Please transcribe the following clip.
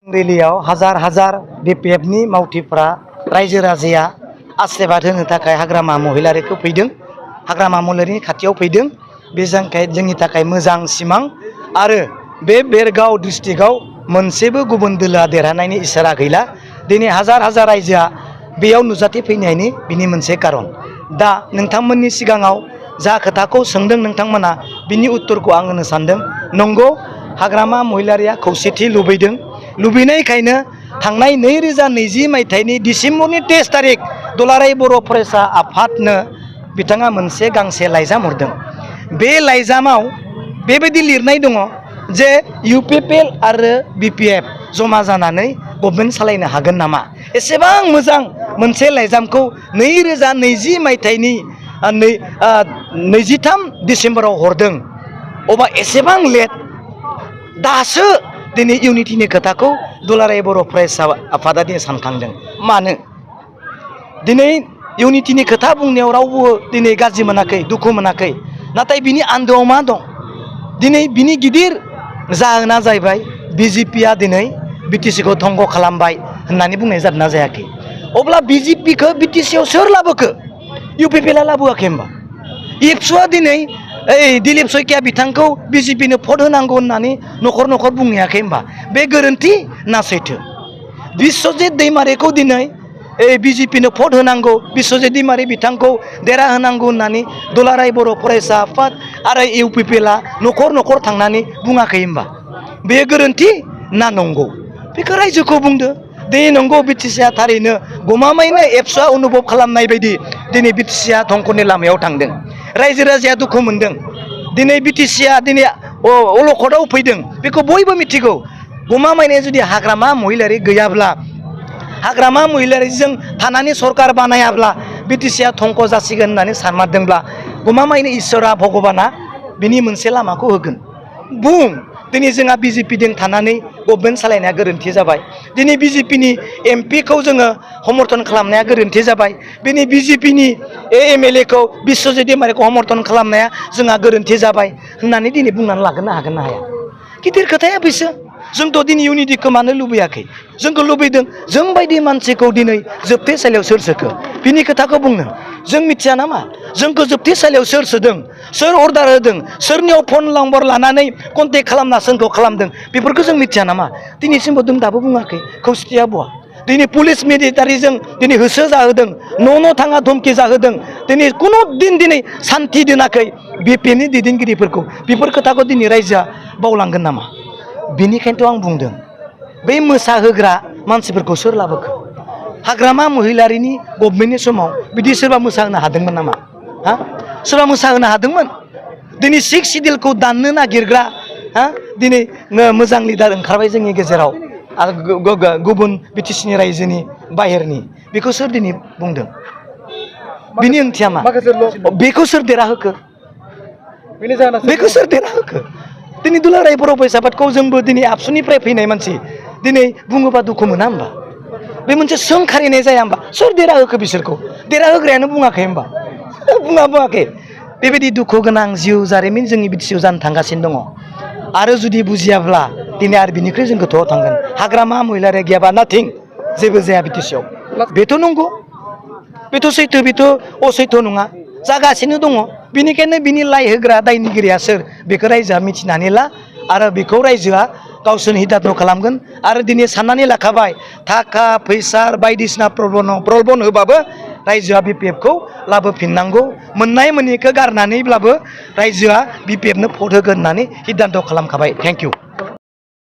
रेलियाव हाजार हाजार बिपिएफनि मावथिफ्रा रायजो राजाया आशीर्बाद होनो थाखाय हाग्रामा महिलारिखौ फैदों। हाग्रामा महिलारिनि खाथियाव फैदों। बे जोंनि थाखाय मोजां सिमां आरो बे बेरगाव डिस्ट्रिक्टआव मोनसेबो गुबुन दोलोआ देरहानायनि इसारा गैला। दिनै हाजार हाजार रायजोआ बेयाव नुजाथि फैनायनि बिनि मोनसे कारन। दा नोंथांमोननि सिगाङाव जा खोथाखौ सोंदों नोंथांमोना बिनि उत्तरखौ आं होनो सानदों। नंगौ, हाग्रामा महिलारिया खौसेथि लुबैदों। लुबैनायखायनो थांनाय 2020 मायथाइनि डिसेम्बरनि 23 तारिख दुलाराय बर' फरायसा आफादनो बिथाङा मोनसे गांसे लाइजाम हरदों। बे लाइजामाव बेबायदि लिरनाय दङ जे इउपिपिएल आरो बिपिएफ जमा जानानै गभर्नमेन्ट सालायनो हागोन नामा। एसेबां मोजां मोनसे लाइजामखौ 2020 मायथाइनि 23 डिसेम्बराव हरदों। अबा एसेबां लेट दासो दिनै इउनिटिनि खोथाखौ दुलाराय बर' फरायसा आफादा दिनै सानखांदों। मानो दिनै इउनिटिनि खोथा बुंनायाव रावबो दिनै गाज्रि मोनाखै, दुखु मोनाखै। नाथाय बिनि आन्दोआव मा दं? दिनै बिनि गिदिर जाहोना जाहैबाय बिजेपिया दिनै बिटिसिखौ धंग खालामबाय होननानै बुंनाय जादोंना जायाखै? अब्ला बिजेपिखौ बिटिसिआव सोर लाबोखो? इउपिपिएलआ लाबोआखै होमबा? एबसुआ दिनै दिलीप शइकिया बिथांखौ बिजेपिनो भट होनांगौ होननानै न'खर न'खर बुंहैयाखै होमबा? बे गोरोन्थि ना सैथो? बिश्वजित दैमारिखौ दिनै बिजेपिनो भट होनांगौ, बिश्वजित दैमारि बिथांखौ देरहा होनांगौ होननानै दुलाराय बर' फरायसा आफाद आरो इउपिपिएलआ न'खर न'खर थांनानै बुङाखै होमबा? बे गोरोन्थि ना नंगौ? बेखौ रायजोखौ बुंदो। दिनै नंगौ बिटिसिआ थारैनो गमामायैनो एबसुआ अनुभब खालामनाय बायदि दिनै बिटिसिआ धंखनि लामायाव थांदों। रायजो राजाया दुखु मोनदों। दिनै बिटिसिआ दिनै अलखदाव फैदों, बेखौ बयबो मिथिगौ। गमामायैनो जुदि हाग्रामा महिलारि गैयाब्ला, हाग्रामा महिलारिजों थानानै सरकार बानायाब्ला बिटिसिआ धंख जासिगोन होननानै सानमारदोंब्ला गमामायैनो इसोरा भगबाना बिनि मोनसे लामाखौ होगोन। बुं दिनै जोंहा बिजेपिजों थानानै गभर्नमेन्ट सालायनाया गोरोन्थि जाबाय। दिनै बिजेपिनि एमपिखौ जोङो समर्थन खालामनाया गोरोन्थि जाबाय। दिनै बिजेपिनि एमएलएखौ बिश्वजित दैमारिखौ समर्थन खालामनाया जोंहा गोरोन्थि जाबाय होननानै दिनै बुंनानै लागोन हागोन ना हाया? गिदिर खोथाया बेसो। जोंथ' दिनै इउनिटिखौ मानो लुबैयाखै? जोंखौ लुबैदों। जों बायदि मानसिखौ दिनै जोबथेसालियाव सोर सोखो? बिनि खोथाखौ बुंनो जों मिथिया नामा? जोंखौ जोबथेसालियाव सोर सोदों? सोर अर्डार होदों? सोरनियाव फन नम्बर लानानै कन्टेक्ट खालामना सोरखौ खालामदों? बेफोरखौ जों मिथिया नामा? दिनैसिमबो जों दाबो बुङाखै खौसेथिया बहा? दिनै पुलिस मिलिटारिजों दिनै होसो जाहोदों, न' थाङा धमखि जाहोदों। दिनै कुनु दिन दिनै सान्थि दोनाखै बिपिएफनि दैदेनगिरिफोरखौ। बेफोर खोथाखौ दिनै रायजोआ बावलांगोन नामा? बेनिखायनोथ' आं बुंदों बै मोसाहोग्रा मानसिफोरखौ सोर लाबोखो? हाग्रामा महिलारिनि गभर्नमेन्टनि समाव बिदि सोरबा मोसाहोनो हादोंमोन नामा? हा? सोरबा मोसाहोनो हादोंमोन? दिनै 6 सिडिउलखौ दाननो नागिरग्रा दिनै मोजां लिडार ओंखारबाय जोंनि गेजेराव आरो गुबुन बिटिसिनि रायजोनि बाहेरनि। बेखौ सोर दिनै बुंदों? बिनि ओंथिया मा? बेखौ सोर देरहाहोखो? बेखौ सोर देरहाहोखो? दिनै दुलाराय बर' फरायसा आफादखौ जोंबो दिनै आबसुनिफ्राय फैनाय मानसि दिनै बुङोबा दुखु मोना होमबा? बे मोनसे सोंखारिनाय जाया होमबा? सोर देरहाहोखो बिसोरखौ? देरहाहोग्रायानो बुङाखै होमबा? बुङाखै। बेबायदि दुखु गोनां जिउ जारिमिन जोंनि बिटिसिआव जानो थांगासिनो दङ। आरो जुदि बुजियाब्ला दिनै आरो बिनिख्रुइ जों गोथौआव थांगोन। हाग्रामा महिलारिया गैयाबा नाथिं, जेबो जाया बिटिसिआव। बेथ' नंगौ, बेथ' सैथो, बेथ' असैथो नङा, जागासिनो दङ। बेनिखायनो बिनि लाइ होग्रा दायनिगिरिया सोर बेखौ रायजोआ मिथिनानै ला आरो बेखौ रायजोआ गावसोरनि हिदाथ खालामगोन। आरो दिनै साननानै लाखाबाय थाखा फैसा बायदिसिना प्रलबन होबाबो रायजोआ बिपिएफखौ लाबोफिननांगौ। मोननाय मोनैखौ गारनानैब्लाबो रायजोआ बिपिएफनो भट होगोन होननानै हिदान्त खालामखाबाय। Thank you.